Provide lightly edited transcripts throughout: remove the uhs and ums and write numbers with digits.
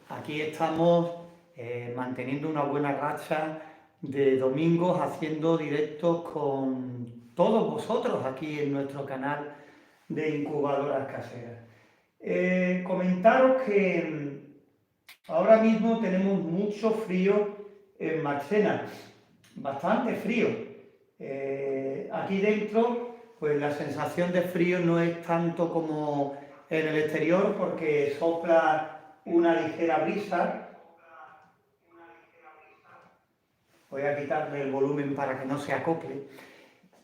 Aquí estamos manteniendo una buena racha de domingos, haciendo directos con todos vosotros aquí en nuestro canal de incubadoras caseras. Comentaros que ahora mismo tenemos mucho frío en Marchena, bastante frío. Aquí dentro, pues la sensación de frío no es tanto como en el exterior porque sopla una ligera brisa. Voy a quitarle el volumen para que no se acople.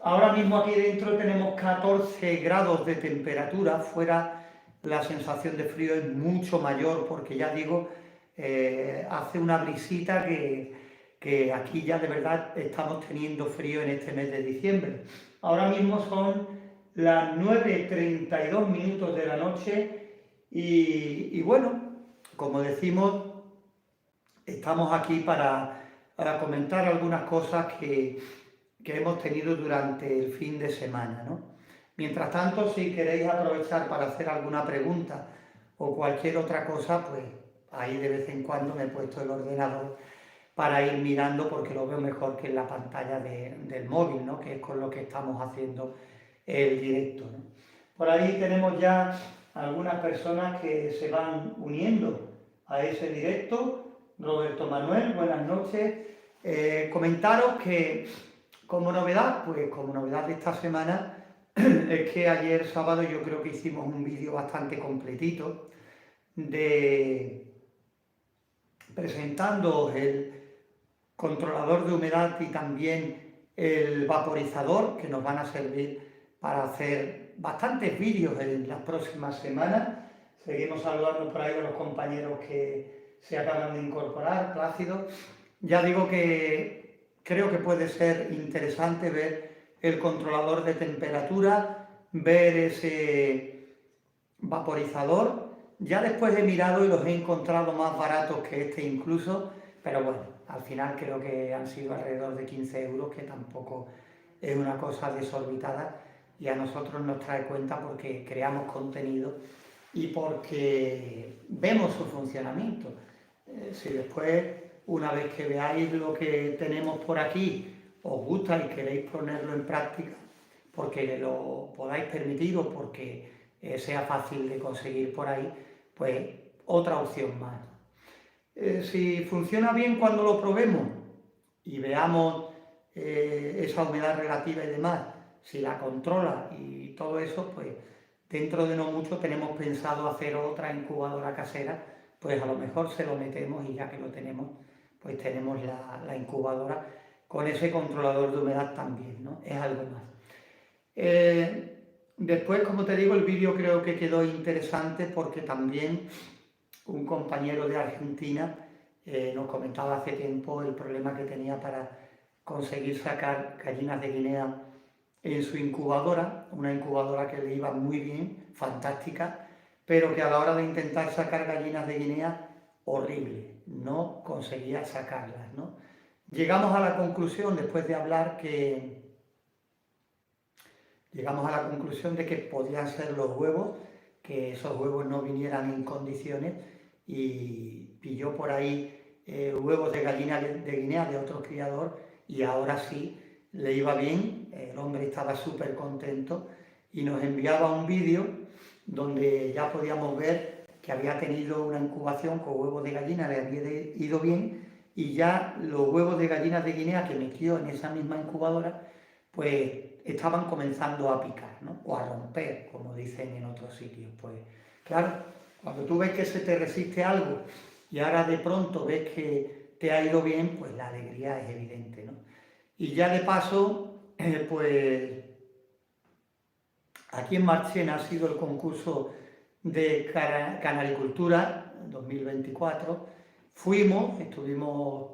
Ahora mismo aquí dentro tenemos 14 grados de temperatura, fuera la sensación de frío es mucho mayor porque ya digo, hace una brisita que aquí ya de verdad estamos teniendo frío en este mes de diciembre. Ahora mismo son las 9:32 minutos de la noche y bueno, como decimos, estamos aquí para comentar algunas cosas que hemos tenido durante el fin de semana, ¿no? Mientras tanto, si queréis aprovechar para hacer alguna pregunta o cualquier otra cosa, pues ahí de vez en cuando me he puesto el ordenador para ir mirando porque lo veo mejor que en la pantalla del móvil, ¿no? Que es con lo que estamos haciendo el directo, ¿no? Por ahí tenemos ya algunas personas que se van uniendo a ese directo. Roberto Manuel, buenas noches. Comentaros que como novedad, pues como novedad de esta semana, es que ayer sábado yo creo que hicimos un vídeo bastante completito presentando el controlador de humedad y también el vaporizador, que nos van a servir para hacer bastantes vídeos en las próximas semanas. Seguimos saludando por ahí a los compañeros que se acaban de incorporar, Plácido. Ya digo que creo que puede ser interesante ver el controlador de temperatura, ver ese vaporizador. Ya después he mirado y los he encontrado más baratos que este incluso, pero bueno, al final creo que han sido alrededor de 15 euros, que tampoco es una cosa desorbitada y a nosotros nos trae cuenta porque creamos contenido y porque vemos su funcionamiento. Si después, una vez que veáis lo que tenemos por aquí, os gusta y queréis ponerlo en práctica, porque lo podáis permitir o porque sea fácil de conseguir por ahí, pues otra opción más. Si funciona bien cuando lo probemos y veamos esa humedad relativa y demás, si la controla y todo eso, pues dentro de no mucho tenemos pensado hacer otra incubadora casera, pues a lo mejor se lo metemos y ya que lo tenemos, pues tenemos la incubadora con ese controlador de humedad también, ¿no? Es algo más. Después, como te digo, el vídeo creo que quedó interesante porque también un compañero de Argentina nos comentaba hace tiempo el problema que tenía para conseguir sacar gallinas de Guinea en su incubadora, una incubadora que le iba muy bien, fantástica, pero que a la hora de intentar sacar gallinas de Guinea, horrible, no conseguía sacarlas, ¿no? Llegamos a la conclusión, después de hablar, llegamos a la conclusión de que podían ser los huevos, que esos huevos no vinieran en condiciones, y pilló por ahí huevos de gallina de Guinea de otro criador y ahora sí le iba bien, el hombre estaba súper contento y nos enviaba un vídeo donde ya podíamos ver que había tenido una incubación con huevos de gallina, le había ido bien y ya los huevos de gallina de Guinea que metió en esa misma incubadora pues estaban comenzando a picar, ¿no? O a romper, como dicen en otros sitios. Pues claro, cuando tú ves que se te resiste algo y ahora de pronto ves que te ha ido bien, pues la alegría es evidente, ¿no? Y ya de paso, pues aquí en Marchena ha sido el concurso de canaricultura 2024. Fuimos, estuvimos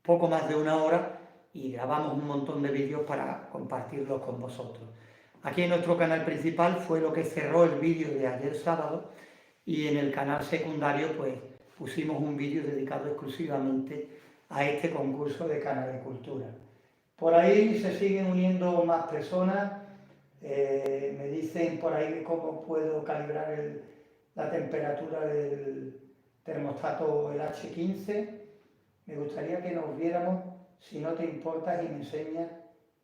poco más de una hora y grabamos un montón de vídeos para compartirlos con vosotros. Aquí en nuestro canal principal fue lo que cerró el vídeo de ayer sábado y en el canal secundario pues pusimos un vídeo dedicado exclusivamente a este concurso de canaricultura. Por ahí se siguen uniendo más personas, me dicen por ahí cómo puedo calibrar la temperatura del termostato el H15. Me gustaría que nos viéramos, si no te importa, y me enseñas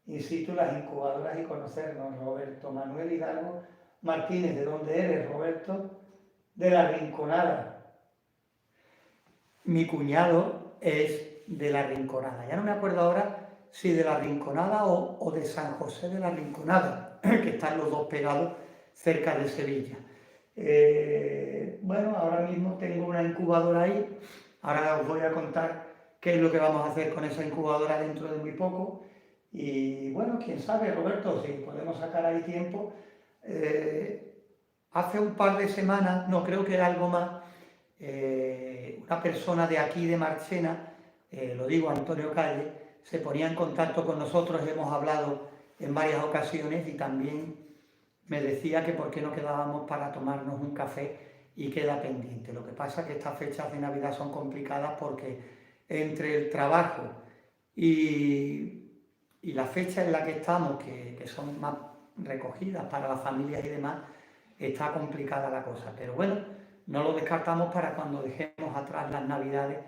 in situ las incubadoras y conocernos. Roberto Manuel Hidalgo Martínez, ¿de dónde eres, Roberto? De La Rinconada. Mi cuñado es de La Rinconada. Ya no me acuerdo ahora si de La Rinconada o de San José de La Rinconada, que están los dos pegados cerca de Sevilla. Bueno, ahora mismo tengo una incubadora ahí. Ahora os voy a contar qué es lo que vamos a hacer con esa incubadora dentro de muy poco. Y bueno, quién sabe, Roberto, si podemos sacar ahí tiempo. Hace un par de semanas, no creo que era algo más, una persona de aquí de Marchena, lo digo Antonio Calle, se ponía en contacto con nosotros, hemos hablado en varias ocasiones y también me decía que por qué no quedábamos para tomarnos un café y queda pendiente. Lo que pasa es que estas fechas de Navidad son complicadas porque entre el trabajo y la fecha en la que estamos, que son más recogidas para las familias y demás, está complicada la cosa. Pero bueno, no lo descartamos para cuando dejemos atrás las Navidades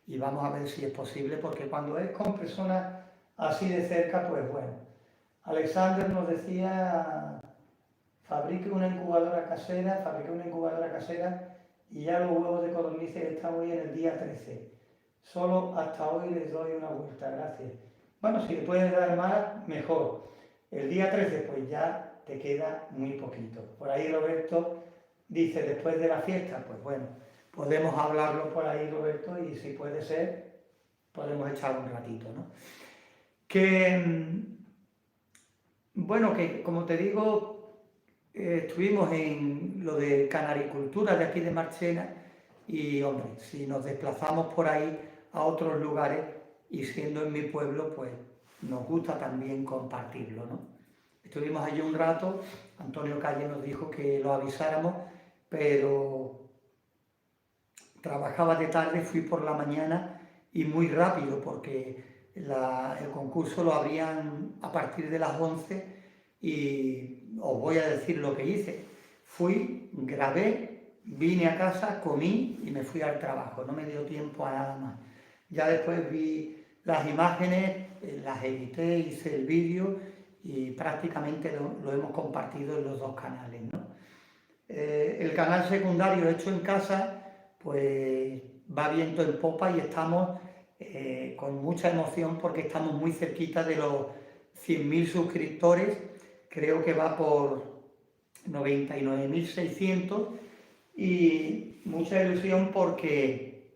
y vamos a ver si es posible, porque cuando es con personas así de cerca, pues bueno. Alexander nos decía, fabriqué una incubadora casera y ya los huevos de codornices están hoy en el día 13. Solo hasta hoy les doy una vuelta, gracias. Bueno, si le puedes dar más, mejor. El día 13 pues ya te queda muy poquito. Por ahí Roberto dice, después de la fiesta, pues bueno, podemos hablarlo por ahí, Roberto, y si puede ser, podemos echar un ratito, ¿no? Bueno, que como te digo, estuvimos en lo de canaricultura de aquí de Marchena y, hombre, si nos desplazamos por ahí a otros lugares y siendo en mi pueblo, pues nos gusta también compartirlo, ¿no? Estuvimos allí un rato, Antonio Calle nos dijo que lo avisáramos, pero trabajaba de tarde, fui por la mañana y muy rápido porque el concurso lo abrían a partir de las 11 y os voy a decir lo que hice. Fui, grabé, vine a casa, comí y me fui al trabajo, no me dio tiempo a nada más. Ya después vi las imágenes, las edité, hice el vídeo y prácticamente lo hemos compartido en los dos canales, ¿no? El canal secundario hecho en casa pues va viento en popa y estamos con mucha emoción porque estamos muy cerquita de los 100.000 suscriptores, creo que va por 99.600 y mucha ilusión porque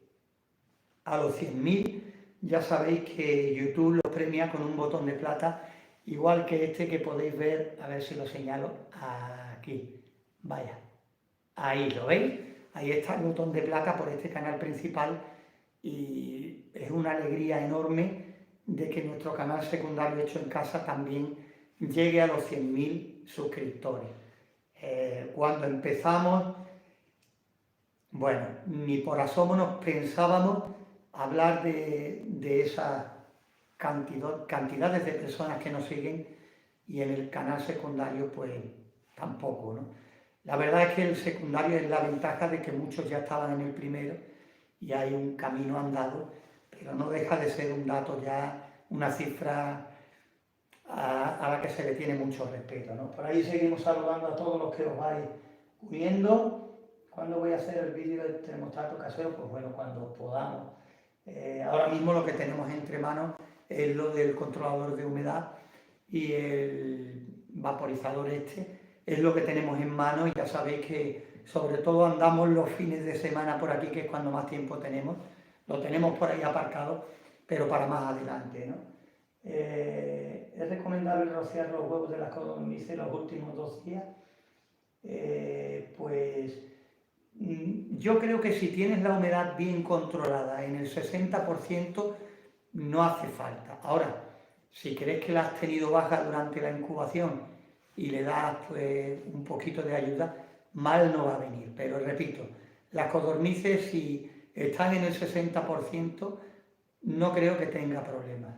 a los 100.000 ya sabéis que YouTube los premia con un botón de plata, igual que este que podéis ver, a ver si lo señalo, aquí, vaya, ahí lo veis. Ahí está el botón de plata por este canal principal y es una alegría enorme de que nuestro canal secundario hecho en casa también llegue a los 100.000 suscriptores. Cuando empezamos, bueno, ni por asomo nos pensábamos hablar de esas cantidades de personas que nos siguen y en el canal secundario pues tampoco, ¿no? La verdad es que el secundario es la ventaja de que muchos ya estaban en el primero y hay un camino andado, pero no deja de ser un dato ya, una cifra a la que se le tiene mucho respeto, ¿no? Por ahí seguimos saludando a todos los que os vais uniendo. ¿Cuándo voy a hacer el vídeo del termostato casero? Pues bueno, cuando podamos. Ahora mismo lo que tenemos entre manos es lo del controlador de humedad y el vaporizador este. Es lo que tenemos en mano y ya sabéis que sobre todo andamos los fines de semana por aquí, que es cuando más tiempo tenemos. Lo tenemos por ahí aparcado, pero para más adelante, ¿no? Es recomendable rociar los huevos de las codornices los últimos 2 días. Pues yo creo que si tienes la humedad bien controlada en el 60%, no hace falta. Ahora, si crees que la has tenido baja durante la incubación y le das pues un poquito de ayuda, mal no va a venir. Pero repito, las codornices si están en el 60%, no creo que tenga problemas.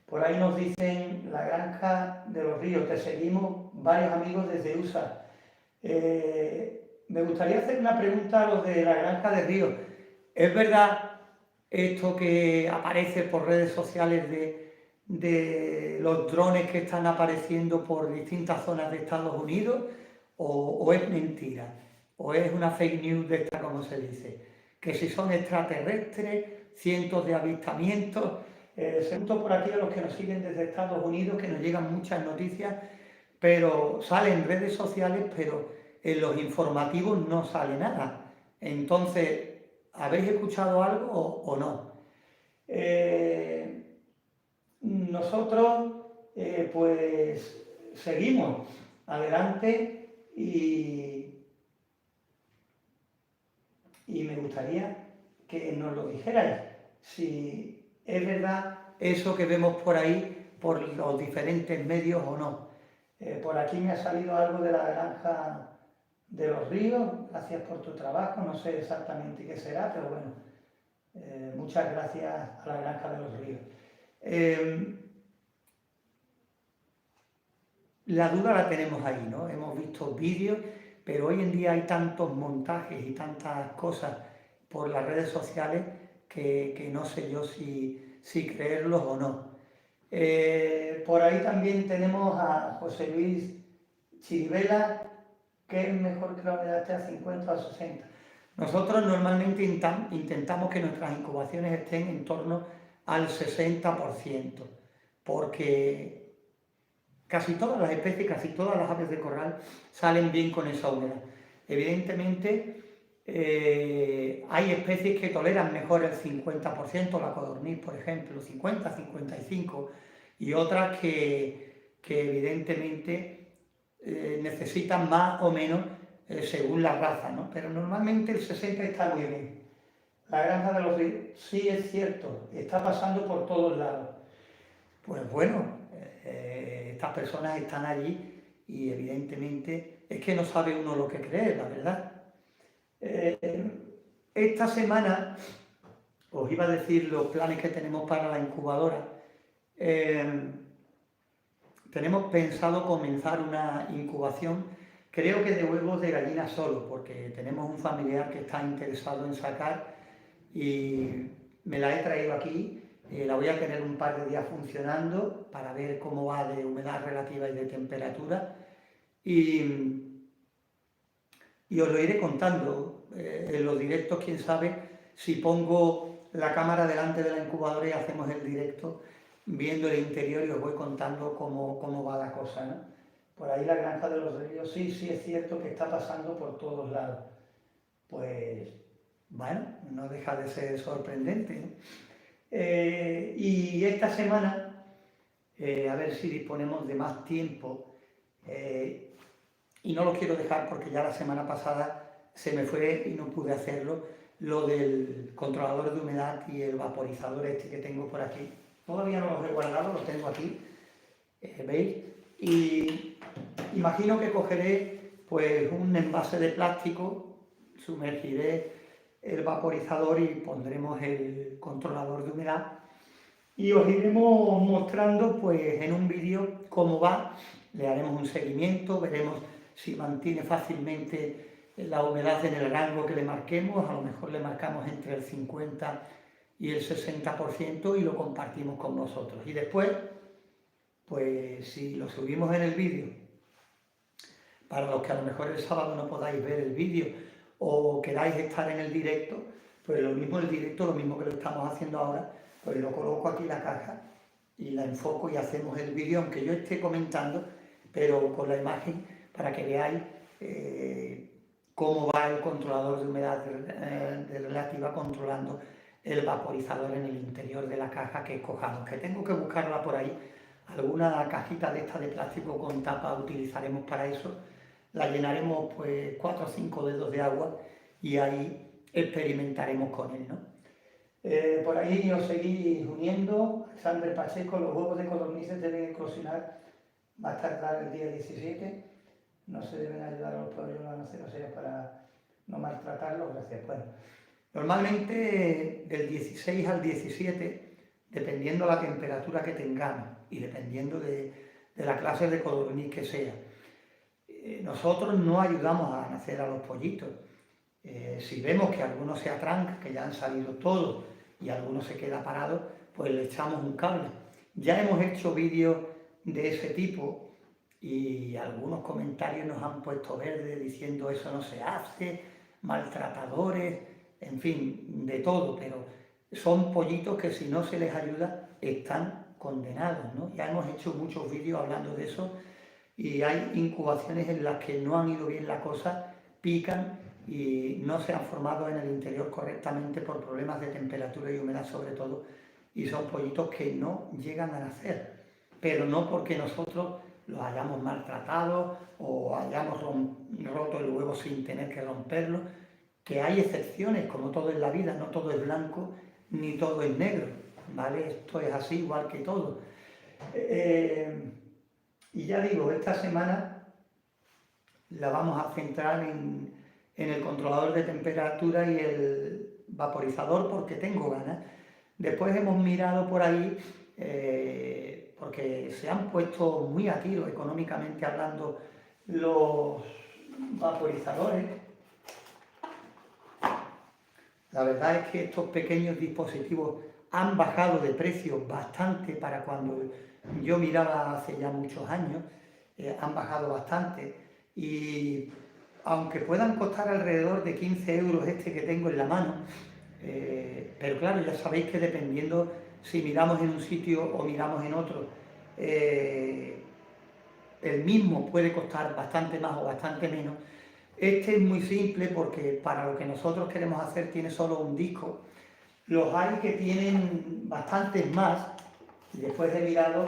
Por ahí nos dicen la granja de los ríos, te seguimos varios amigos desde USA. me gustaría hacer una pregunta a los de la Granja de Río. ¿Es verdad esto que aparece por redes sociales de los drones que están apareciendo por distintas zonas de Estados Unidos? ¿O es mentira? ¿O es una fake news de esta, como se dice? Que si son extraterrestres, cientos de avistamientos. Según por aquí a los que nos siguen desde Estados Unidos, que nos llegan muchas noticias, pero salen en redes sociales, pero en los informativos no sale nada. Entonces, ¿habéis escuchado algo o no? Nosotros, pues, seguimos adelante y me gustaría que nos lo dijerais, si es verdad eso que vemos por ahí, por los diferentes medios o no. Por aquí me ha salido algo de la Granja de los Ríos, gracias por tu trabajo, no sé exactamente qué será, pero bueno, muchas gracias a la Granja de los Ríos. La duda la tenemos ahí, ¿no? Hemos visto vídeos, pero hoy en día hay tantos montajes y tantas cosas por las redes sociales que no sé yo si creerlos o no. Por ahí también tenemos a José Luis Chirivela, que es mejor que la humedad esté a 50 o 60. Nosotros normalmente intentamos que nuestras incubaciones estén en torno al 60%, porque casi todas las especies, casi todas las aves de corral salen bien con esa humedad. Evidentemente, hay especies que toleran mejor el 50%, la codorniz, por ejemplo, 50, 55, y otras que evidentemente necesitan más o menos según la raza, ¿no? Pero normalmente el 60 está muy bien. La Granja de los Ríos, sí es cierto, está pasando por todos lados. Pues bueno, estas personas están allí y evidentemente es que no sabe uno lo que creer, la verdad. Esta semana os iba a decir los planes que tenemos para la incubadora. Tenemos pensado comenzar una incubación, creo que de huevos de gallina solo, porque tenemos un familiar que está interesado en sacar y me la he traído aquí. La voy a tener un par de días funcionando para ver cómo va de humedad relativa y de temperatura. Y os lo iré contando en los directos, quién sabe, si pongo la cámara delante de la incubadora y hacemos el directo viendo el interior y os voy contando cómo va la cosa, ¿no? Por ahí la Granja de los Ríos, sí es cierto que está pasando por todos lados. Pues, bueno, no deja de ser sorprendente, ¿no? Y esta semana, a ver si disponemos de más tiempo, y no lo quiero dejar porque ya la semana pasada se me fue y no pude hacerlo, lo del controlador de humedad y el vaporizador este que tengo por aquí. Todavía no los he guardado, los tengo aquí, ¿veis? Y imagino que cogeré pues un envase de plástico, sumergiré el vaporizador y pondremos el controlador de humedad y os iremos mostrando pues en un vídeo cómo va, le haremos un seguimiento, veremos si mantiene fácilmente la humedad en el rango que le marquemos, a lo mejor le marcamos entre el 50 y el 60% y lo compartimos con vosotros. Y después, pues si lo subimos en el vídeo, para los que a lo mejor el sábado no podáis ver el vídeo o queráis estar en el directo, pues lo mismo el directo, lo mismo que lo estamos haciendo ahora, pues lo coloco aquí en la caja y la enfoco y hacemos el vídeo, aunque yo esté comentando, pero con la imagen para que veáis cómo va el controlador de humedad de relativa controlando el vaporizador en el interior de la caja que escojamos, que tengo que buscarla por ahí, alguna cajita de esta de plástico con tapa utilizaremos para eso, la llenaremos pues 4 o 5 dedos de agua y ahí experimentaremos con él, ¿no? Por ahí os seguís uniendo, Sandra Pacheco, los huevos de codornices deben eclosionar más tardar el día 17, no se deben ayudar a los pollos rinoceros para no maltratarlos, gracias. Bueno, normalmente del 16 al 17, dependiendo la temperatura que tengamos y dependiendo de la clase de codorniz que sea, nosotros no ayudamos a nacer a los pollitos. Si vemos que algunos se atranca, que ya han salido todos y alguno se queda parado, pues le echamos un cable. Ya hemos hecho vídeos de ese tipo y algunos comentarios nos han puesto verde diciendo eso no se hace, maltratadores, en fin, de todo, pero son pollitos que si no se les ayuda están condenados, ¿no? Ya hemos hecho muchos vídeos hablando de eso y hay incubaciones en las que no han ido bien la cosa, pican y no se han formado en el interior correctamente por problemas de temperatura y humedad sobre todo, y son pollitos que no llegan a nacer, pero no porque nosotros los hayamos maltratado o hayamos roto el huevo sin tener que romperlo, que hay excepciones, como todo en la vida, no todo es blanco ni todo es negro, ¿vale? Esto es así igual que todo. Y ya digo, esta semana la vamos a centrar en el controlador de temperatura y el vaporizador porque tengo ganas. Después hemos mirado por ahí, porque se han puesto muy a tiro económicamente hablando los vaporizadores. La verdad es que estos pequeños dispositivos han bajado de precio bastante para cuando yo miraba hace ya muchos años, han bajado bastante y aunque puedan costar alrededor de 15 euros este que tengo en la mano, pero claro, ya sabéis que dependiendo si miramos en un sitio o miramos en otro, el mismo puede costar bastante más o bastante menos. Este es muy simple porque para lo que nosotros queremos hacer tiene solo un disco. Los hay que tienen bastantes más, y después he mirado,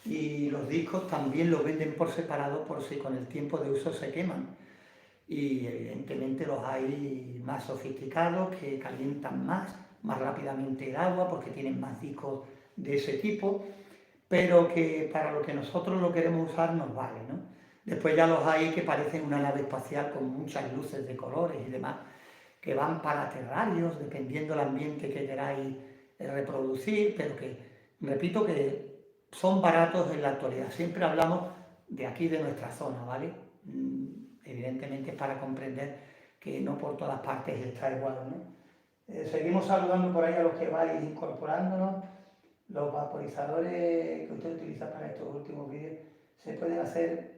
y los discos también los venden por separado por si con el tiempo de uso se queman. Y evidentemente los hay más sofisticados que calientan más rápidamente el agua porque tienen más discos de ese tipo, pero que para lo que nosotros lo queremos usar nos vale, ¿no? Después ya los hay que parecen una nave espacial con muchas luces de colores y demás, que van para terrarios, dependiendo del ambiente que queráis reproducir, pero que, repito, que son baratos en la actualidad. Siempre hablamos de aquí, de nuestra zona, ¿vale? Evidentemente es para comprender que no por todas partes está igual, ¿no? Seguimos saludando por ahí a los que vais incorporándonos. Los vaporizadores que usted utiliza para estos últimos vídeos se pueden hacer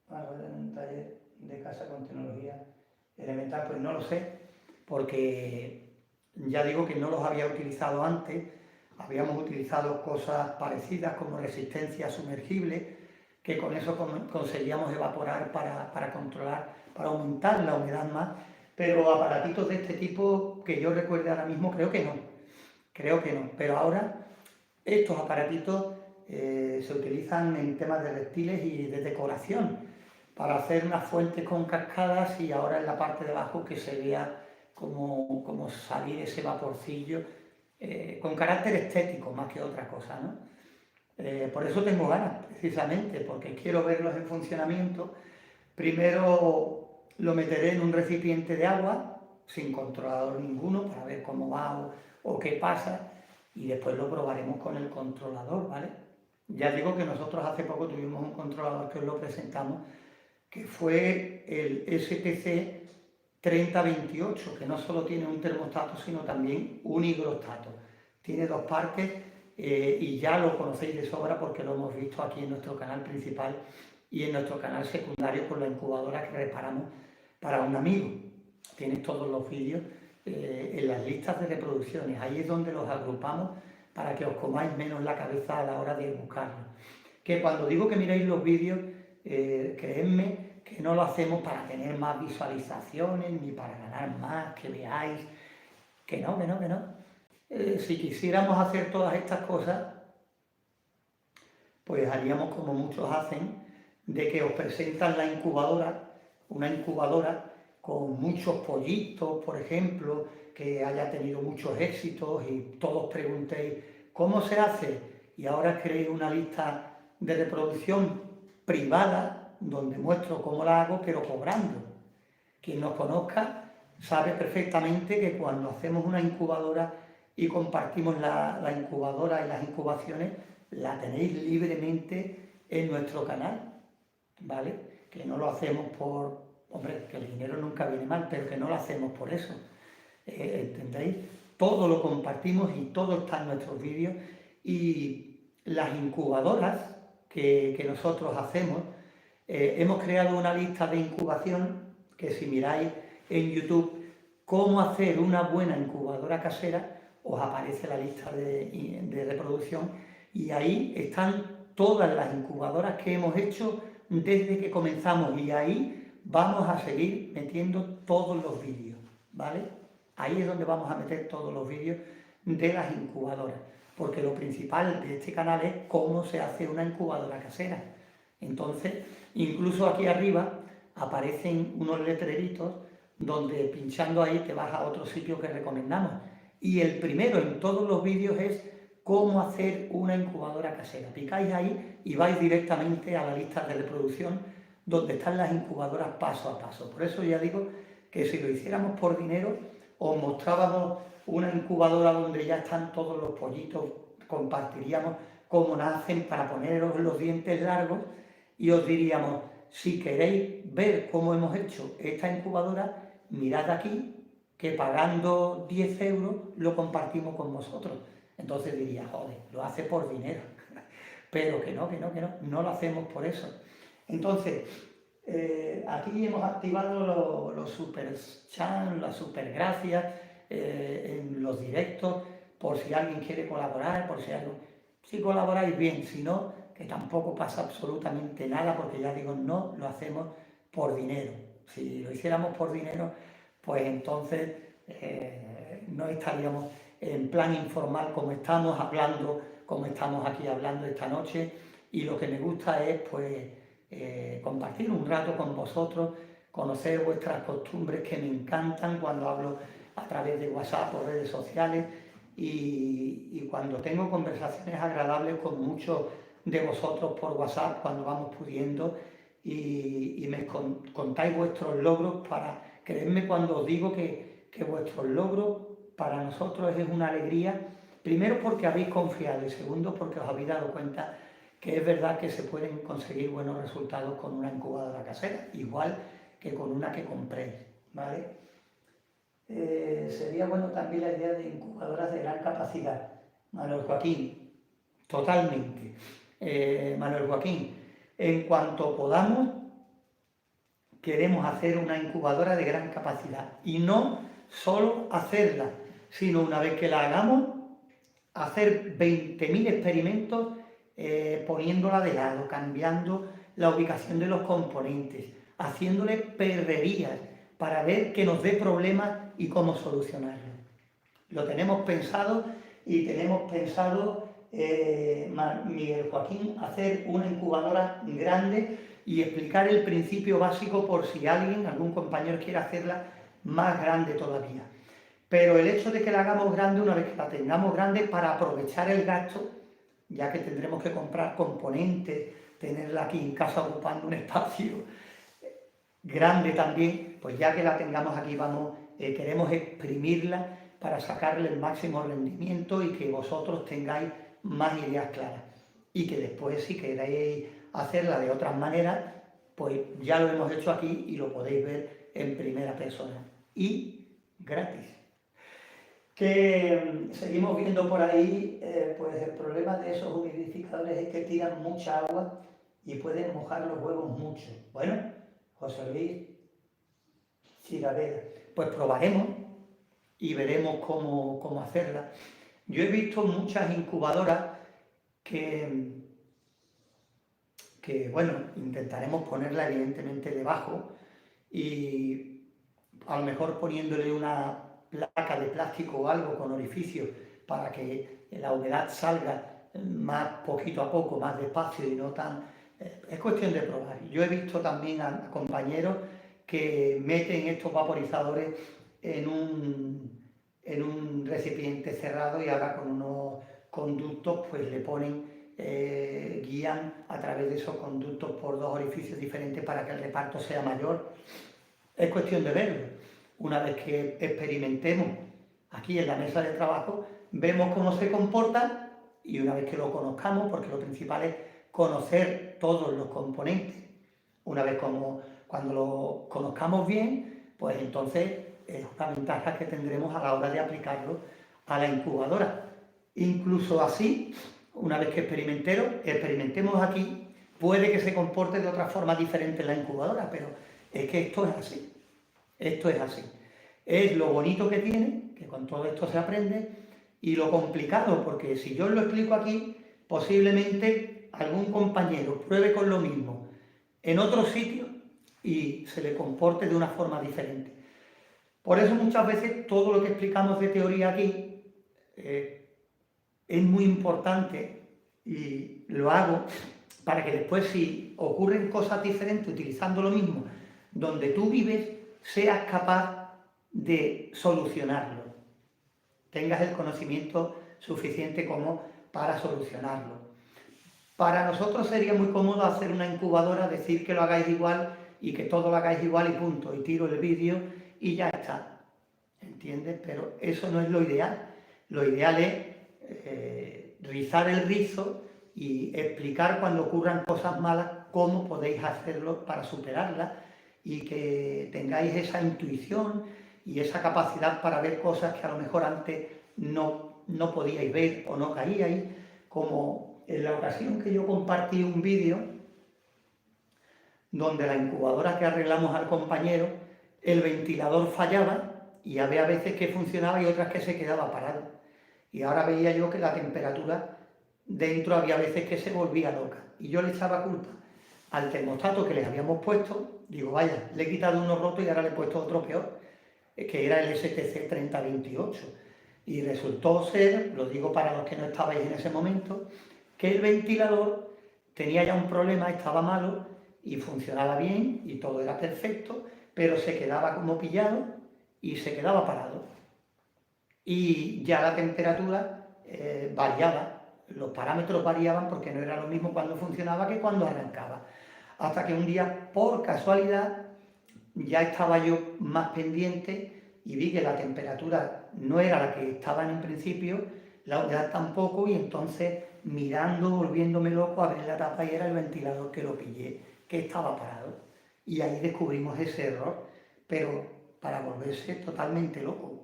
en un taller de casa con tecnología elemental. Pues no lo sé, porque ya digo que no los había utilizado antes. Habíamos utilizado cosas parecidas como resistencia sumergible, que con eso conseguíamos evaporar para controlar, para aumentar la humedad más, pero aparatitos de este tipo que yo recuerde ahora mismo creo que no, pero ahora estos aparatitos se utilizan en temas de reptiles y de decoración para hacer unas fuentes con cascadas y ahora en la parte de abajo que se vea como salir ese vaporcillo con carácter estético más que otra cosa, ¿no? Por eso tengo ganas, precisamente, porque quiero verlos en funcionamiento. Primero lo meteré en un recipiente de agua, sin controlador ninguno, para ver cómo va o qué pasa, y después lo probaremos con el controlador, ¿vale? Ya digo que nosotros hace poco tuvimos un controlador que os lo presentamos, que fue el STC 3028, que no solo tiene un termostato, sino también un higrostato. Tiene dos partes y ya lo conocéis de sobra porque lo hemos visto aquí en nuestro canal principal y en nuestro canal secundario con la incubadora que reparamos para un amigo. Tienes todos los vídeos en las listas de reproducciones. Ahí es donde los agrupamos para que os comáis menos la cabeza a la hora de buscarlos. Que cuando digo que miréis los vídeos, creedme que no lo hacemos para tener más visualizaciones ni para ganar más, que veáis, que no. Si quisiéramos hacer todas estas cosas, pues haríamos como muchos hacen, de que os presentan la incubadora, una incubadora con muchos pollitos, por ejemplo, que haya tenido muchos éxitos y todos preguntéis ¿cómo se hace? Y ahora creéis una lista de reproducción privada donde muestro cómo la hago, pero cobrando. Quien nos conozca sabe perfectamente que cuando hacemos una incubadora y compartimos la incubadora y las incubaciones, la tenéis libremente en nuestro canal, ¿vale? que no lo hacemos por, hombre, que el dinero nunca viene mal, pero que no lo hacemos por eso, ¿entendéis? Todo lo compartimos y todo está en nuestros vídeos, y las incubadoras que nosotros hacemos, hemos creado una lista de incubación que si miráis en YouTube cómo hacer una buena incubadora casera, os aparece la lista de reproducción, y ahí están todas las incubadoras que hemos hecho desde que comenzamos, y ahí vamos a seguir metiendo todos los vídeos, ¿vale? Ahí es donde vamos a meter todos los vídeos de las incubadoras, porque lo principal de este canal es cómo se hace una incubadora casera. Entonces, incluso aquí arriba aparecen unos letreritos donde pinchando ahí te vas a otro sitio que recomendamos. Y el primero en todos los vídeos es cómo hacer una incubadora casera. Picáis ahí y vais directamente a la lista de reproducción donde están las incubadoras paso a paso. Por eso ya digo que si lo hiciéramos por dinero, os mostrábamos una incubadora donde ya están todos los pollitos, compartiríamos cómo nacen para poneros los dientes largos, y os diríamos, si queréis ver cómo hemos hecho esta incubadora, mirad aquí, que pagando 10 euros lo compartimos con vosotros. Entonces diría, joder, lo hace por dinero. Pero que no, no lo hacemos por eso. Entonces, aquí hemos activado los super chan, las super gracias en los directos, por si alguien quiere colaborar, por si algo. Si colaboráis bien, si no, que tampoco pasa absolutamente nada, porque ya digo, no lo hacemos por dinero. Si lo hiciéramos por dinero, pues entonces no estaríamos en plan informal como estamos hablando, como estamos aquí hablando esta noche, y lo que me gusta es pues compartir un rato con vosotros, conocer vuestras costumbres que me encantan cuando hablo a través de WhatsApp o redes sociales, y cuando tengo conversaciones agradables con muchos de vosotros por WhatsApp, cuando vamos pudiendo, y me contáis vuestros logros. Creedme cuando os digo que vuestros logros para nosotros es una alegría, primero porque habéis confiado, y segundo porque os habéis dado cuenta que es verdad que se pueden conseguir buenos resultados con una incubadora casera, igual que con una que compréis, ¿vale? Sería bueno también la idea de incubadoras de gran capacidad. Manuel Joaquín, totalmente. Manuel Joaquín, en cuanto podamos, queremos hacer una incubadora de gran capacidad, y no solo hacerla, sino una vez que la hagamos, hacer 20.000 experimentos poniéndola de lado, cambiando la ubicación de los componentes, haciéndole perrerías para ver que nos dé problemas y cómo solucionarlo. Lo tenemos pensado, y tenemos pensado, Miguel Joaquín, hacer una incubadora grande y explicar el principio básico por si algún compañero quiere hacerla más grande todavía. Pero el hecho de que la hagamos grande, una vez que la tengamos grande, para aprovechar el gasto, ya que tendremos que comprar componentes, tenerla aquí en casa ocupando un espacio grande también, pues ya que la tengamos aquí, queremos exprimirla para sacarle el máximo rendimiento y que vosotros tengáis más ideas claras. Y que después, si queréis hacerla de otras maneras, pues ya lo hemos hecho aquí y lo podéis ver en primera persona. Y gratis. Que seguimos viendo por ahí, pues el problema de esos humidificadores es que tiran mucha agua y pueden mojar los huevos mucho. Bueno, José Luis Chiravera, pues probaremos y veremos cómo hacerla. Yo he visto muchas incubadoras que bueno, intentaremos ponerla evidentemente debajo, y a lo mejor poniéndole una placa de plástico o algo con orificios para que la humedad salga más poquito a poco, más despacio y no tan... Es cuestión de probar. Yo he visto también a compañeros que meten estos vaporizadores en un recipiente cerrado, y ahora con unos conductos pues le ponen, guían a través de esos conductos por dos orificios diferentes para que el reparto sea mayor. Es cuestión de verlo. Una vez que experimentemos aquí en la mesa de trabajo, vemos cómo se comporta, y una vez que lo conozcamos, porque lo principal es conocer todos los componentes, Una vez cuando lo conozcamos bien, pues entonces es una ventaja que tendremos a la hora de aplicarlo a la incubadora. Incluso así, una vez que experimentemos aquí, puede que se comporte de otra forma diferente en la incubadora, pero es que esto es así. Esto es así. Es lo bonito que tiene, que con todo esto se aprende, y lo complicado, porque si yo lo explico aquí, posiblemente algún compañero pruebe con lo mismo en otro sitio y se le comporte de una forma diferente. Por eso muchas veces todo lo que explicamos de teoría aquí es muy importante y lo hago para que después, si ocurren cosas diferentes utilizando lo mismo donde tú vives, seas capaz de solucionarlo, tengas el conocimiento suficiente como para solucionarlo. Para nosotros sería muy cómodo hacer una incubadora, decir que lo hagáis igual y que todo lo hagáis igual y punto, y tiro el vídeo y ya está, ¿entiendes? Pero eso no es lo ideal. Lo ideal es rizar el rizo y explicar cuando ocurran cosas malas cómo podéis hacerlo para superarlas y que tengáis esa intuición y esa capacidad para ver cosas que a lo mejor antes no podíais ver o no caíais, como en la ocasión que yo compartí un vídeo donde la incubadora que arreglamos al compañero, el ventilador fallaba y había veces que funcionaba y otras que se quedaba parado. Y ahora veía yo que la temperatura dentro había veces que se volvía loca. Y yo le echaba culpa al termostato que les habíamos puesto. Digo, vaya, le he quitado uno roto y ahora le he puesto otro peor, que era el STC 3028. Y resultó ser, lo digo para los que no estabais en ese momento, que el ventilador tenía ya un problema, estaba malo y funcionaba bien y todo era perfecto, pero se quedaba como pillado y se quedaba parado. Y ya la temperatura variaba, los parámetros variaban porque no era lo mismo cuando funcionaba que cuando arrancaba. Hasta que un día, por casualidad, ya estaba yo más pendiente y vi que la temperatura no era la que estaba en un principio, la humedad tampoco, y entonces mirando, volviéndome loco, abrí la tapa y era el ventilador que lo pillé, que estaba parado. Y ahí descubrimos ese error, pero para volverse totalmente loco.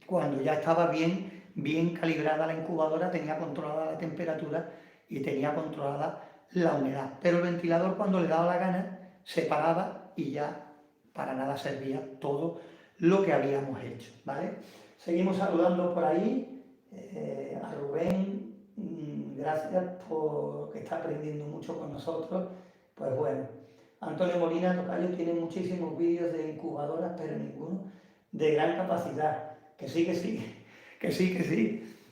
Cuando ya estaba bien calibrada la incubadora, tenía controlada la temperatura y tenía controlada la humedad. Pero el ventilador, cuando le daba la gana, se paraba y ya para nada servía todo lo que habíamos hecho, ¿vale? Seguimos saludando por ahí a Rubén, gracias por que está aprendiendo mucho con nosotros. Pues bueno, Antonio Molina Tocayo tiene muchísimos vídeos de incubadoras, pero ninguno de gran capacidad. Que sí,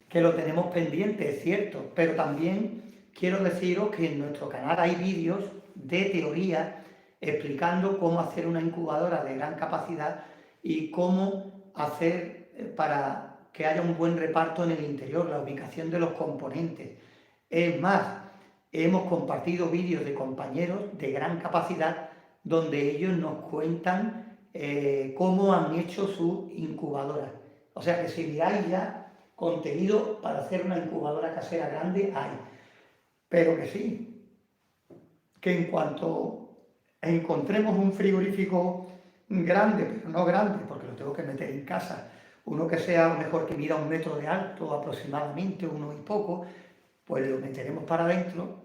que lo tenemos pendiente, es cierto, pero también quiero deciros que en nuestro canal hay vídeos de teoría explicando cómo hacer una incubadora de gran capacidad y cómo hacer para que haya un buen reparto en el interior, la ubicación de los componentes. Es más, hemos compartido vídeos de compañeros de gran capacidad donde ellos nos cuentan cómo han hecho su incubadora. O sea que si miráis ya contenido para hacer una incubadora casera grande hay. Pero que sí, que en cuanto encontremos un frigorífico grande, pero no grande, porque lo tengo que meter en casa, uno que sea a lo mejor que mida 1 metro de alto aproximadamente, uno y poco, pues lo meteremos para adentro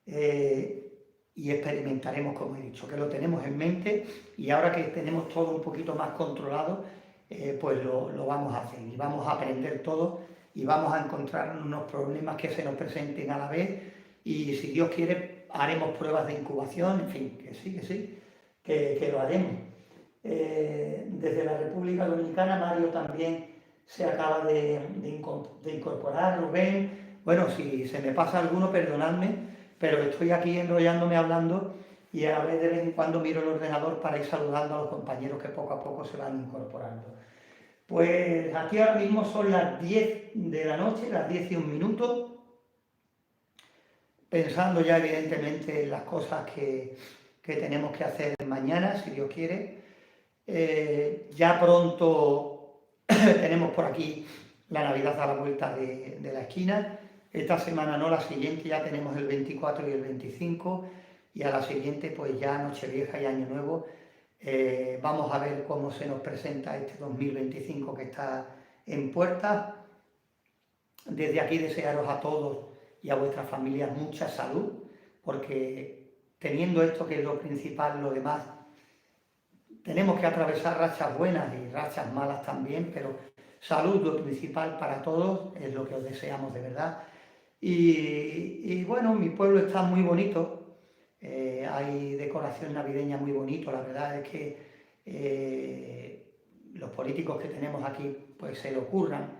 y experimentaremos, como he dicho, que lo tenemos en mente y ahora que tenemos todo un poquito más controlado, pues lo vamos a hacer y vamos a aprender todo y vamos a encontrar unos problemas que se nos presenten a la vez y si Dios quiere haremos pruebas de incubación, en fin, que lo haremos. Desde la República Dominicana Mario también se acaba de incorporar, Rubén. Bueno, si se me pasa alguno, perdonadme, pero estoy aquí enrollándome hablando y a ver de vez en cuando miro el ordenador para ir saludando a los compañeros que poco a poco se van incorporando. Pues aquí ahora mismo son las 10 de la noche, las 10 y 1 minuto, pensando ya evidentemente en las cosas que tenemos que hacer mañana, si Dios quiere. Ya pronto tenemos por aquí la Navidad a la vuelta de la esquina. Esta semana no, la siguiente ya tenemos el 24 y el 25. y a la siguiente pues ya Nochevieja y Año Nuevo. Vamos a ver cómo se nos presenta este 2025 que está en puerta. Desde aquí desearos a todos y a vuestras familias mucha salud, porque teniendo esto que es lo principal, lo demás, tenemos que atravesar rachas buenas y rachas malas también, pero salud lo principal para todos, es lo que os deseamos de verdad. Y bueno, mi pueblo está muy bonito, hay decoración navideña muy bonito, la verdad es que los políticos que tenemos aquí pues se lo ocurran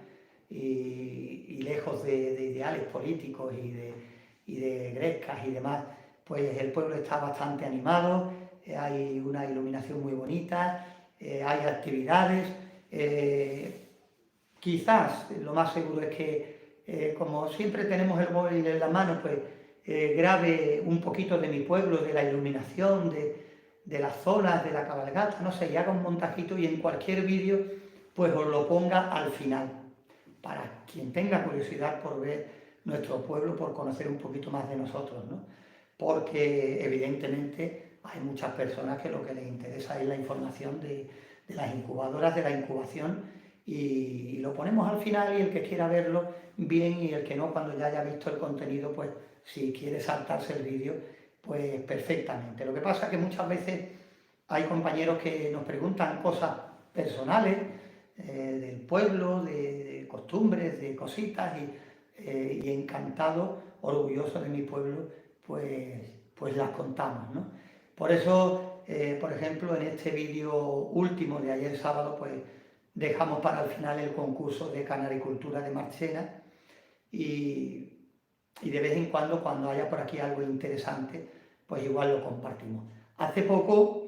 y lejos de ideales políticos y de grescas y demás, pues el pueblo está bastante animado, hay una iluminación muy bonita, hay actividades, quizás lo más seguro es que como siempre tenemos el móvil en la mano, pues grabe un poquito de mi pueblo, de la iluminación, de las zonas, de la cabalgata, no sé, y haga un montajito y en cualquier vídeo pues os lo ponga al final, para quien tenga curiosidad por ver nuestro pueblo, por conocer un poquito más de nosotros, ¿no? Porque evidentemente hay muchas personas que lo que les interesa es la información de las incubadoras, de la incubación, y lo ponemos al final y el que quiera verlo, bien, y el que no, cuando ya haya visto el contenido, pues si quiere saltarse el vídeo, pues perfectamente. Lo que pasa es que muchas veces hay compañeros que nos preguntan cosas personales del pueblo, de costumbres, de cositas, y encantado, orgulloso de mi pueblo, pues las contamos, ¿no? Por eso, por ejemplo, en este vídeo último de ayer sábado, pues dejamos para el final el concurso de canaricultura de Marchena y de vez en cuando haya por aquí algo interesante, pues igual lo compartimos. Hace poco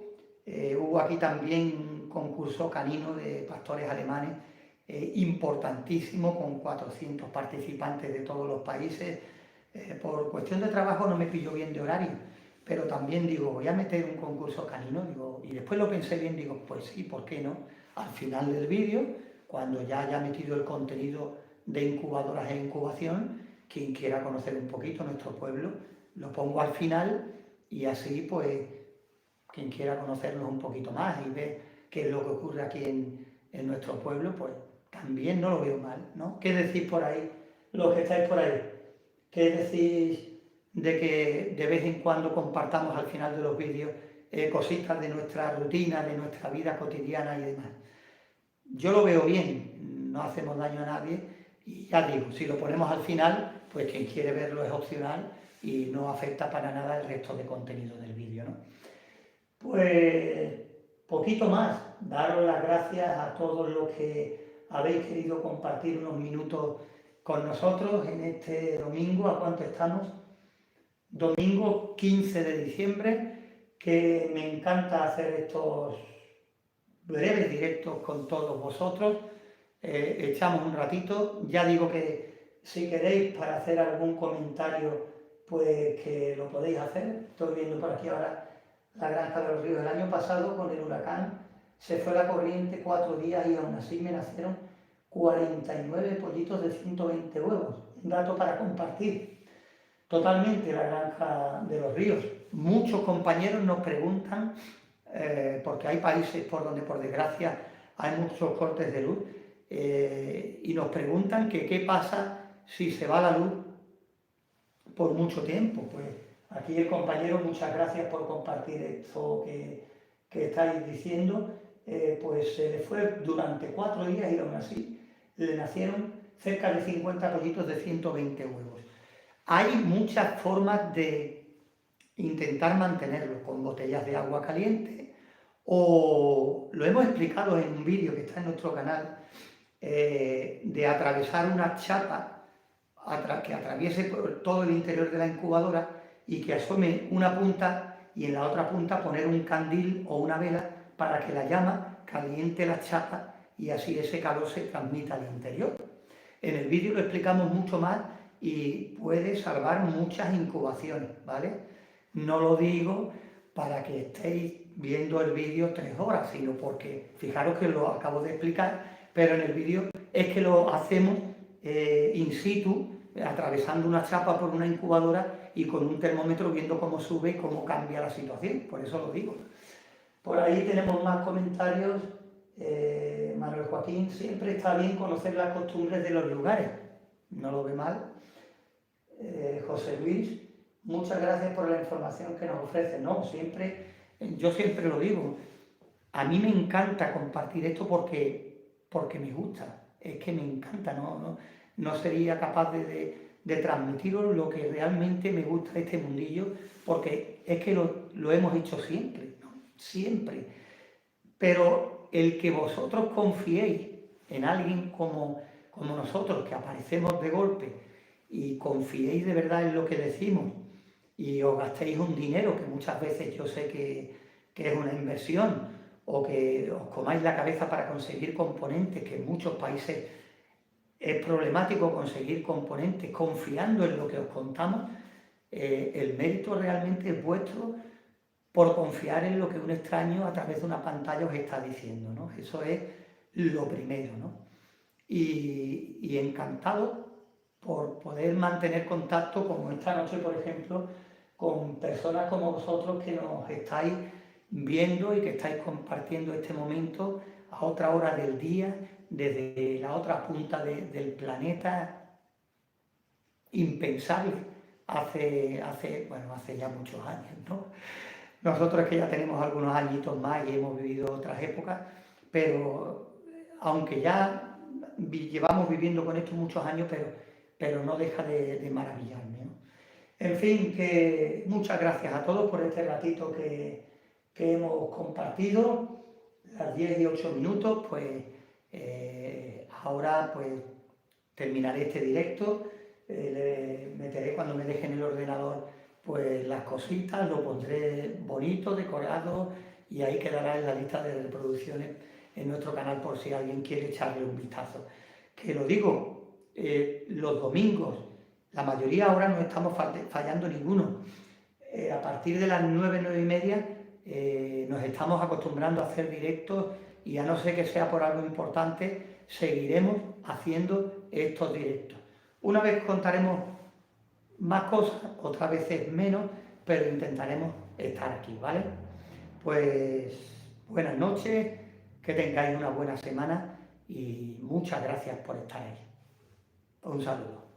hubo aquí también un concurso canino de pastores alemanes importantísimo, con 400 participantes de todos los países. Por cuestión de trabajo no me pilló bien de horario, pero también digo, voy a meter un concurso canino, digo, y después lo pensé bien, digo, pues sí, ¿por qué no? Al final del vídeo, cuando ya haya metido el contenido de incubadoras e incubación, quien quiera conocer un poquito nuestro pueblo, lo pongo al final y así pues quien quiera conocernos un poquito más y ver qué es lo que ocurre aquí en nuestro pueblo, pues también no lo veo mal, ¿no? ¿Qué decís por ahí, los que estáis por ahí? ¿Qué decís de que de vez en cuando compartamos al final de los vídeos cositas de nuestra rutina, de nuestra vida cotidiana y demás? Yo lo veo bien, no hacemos daño a nadie y ya digo, si lo ponemos al final, pues quien quiere verlo es opcional y no afecta para nada el resto de contenido del vídeo, ¿no? Pues poquito más, daros las gracias a todos los que habéis querido compartir unos minutos con nosotros en este domingo. ¿A cuánto estamos? Domingo 15 de diciembre, que me encanta hacer estos breves directos con todos vosotros. Echamos un ratito, ya digo que si queréis para hacer algún comentario, pues que lo podéis hacer. Estoy viendo por aquí ahora la Granja de los Ríos. El año pasado con el huracán se fue la corriente 4 días y aún así me nacieron 49 pollitos de 120 huevos. Un dato para compartir. Totalmente la Granja de los Ríos. Muchos compañeros nos preguntan, porque hay países por donde por desgracia hay muchos cortes de luz, y nos preguntan que qué pasa si se va la luz por mucho tiempo. Pues aquí el compañero, muchas gracias por compartir esto que estáis diciendo, pues se le fue durante 4 días y aún así le nacieron cerca de 50 pollitos de 120 huevos. Hay muchas formas de intentar mantenerlo, con botellas de agua caliente, o lo hemos explicado en un vídeo que está en nuestro canal, de atravesar una chapa que atraviese por todo el interior de la incubadora y que asome una punta y en la otra punta poner un candil o una vela para que la llama caliente la chapa y así ese calor se transmita al interior. En el vídeo lo explicamos mucho más y puede salvar muchas incubaciones, ¿vale? No lo digo para que estéis viendo el vídeo 3 horas, sino porque, fijaros que lo acabo de explicar, pero en el vídeo es que lo hacemos in situ, atravesando una chapa por una incubadora y con un termómetro viendo cómo sube y cómo cambia la situación, por eso lo digo. Por ahí tenemos más comentarios. Manuel Joaquín, siempre está bien conocer las costumbres de los lugares, no lo ve mal. José Luis, muchas gracias por la información que nos ofrece. No, siempre, yo siempre lo digo, a mí me encanta compartir esto porque me gusta, es que me encanta, no sería capaz de transmitiros lo que realmente me gusta de este mundillo, porque es que lo hemos hecho siempre, ¿no? Siempre. Pero el que vosotros confiéis en alguien como nosotros, que aparecemos de golpe, y confiéis de verdad en lo que decimos, y os gastéis un dinero, que muchas veces yo sé que es una inversión, o que os comáis la cabeza para conseguir componentes, que en muchos países es problemático conseguir componentes, confiando en lo que os contamos, el mérito realmente es vuestro por confiar en lo que un extraño a través de una pantalla os está diciendo, ¿no? Eso es lo primero, ¿no? Y encantado por poder mantener contacto, como esta noche, por ejemplo, con personas como vosotros que nos estáis viendo y que estáis compartiendo este momento a otra hora del día, desde la otra punta del planeta, impensable hace ya muchos años, ¿no? Nosotros es que ya tenemos algunos añitos más y hemos vivido otras épocas, pero aunque ya llevamos viviendo con esto muchos años, pero no deja de maravillarme, ¿no? En fin, que muchas gracias a todos por este ratito que hemos compartido, las 10 y 8 minutos, pues ahora pues terminaré este directo, le meteré cuando me dejen el ordenador pues las cositas, lo pondré bonito, decorado, y ahí quedará en la lista de reproducciones en nuestro canal por si alguien quiere echarle un vistazo. Que lo digo, los domingos, la mayoría ahora no estamos fallando ninguno. A partir de las 9, 9 y media nos estamos acostumbrando a hacer directos, y a no ser que sea por algo importante, seguiremos haciendo estos directos. Una vez contaremos más cosas, otras veces menos, pero intentaremos estar aquí, ¿vale? Pues buenas noches, que tengáis una buena semana y muchas gracias por estar ahí. Un saludo.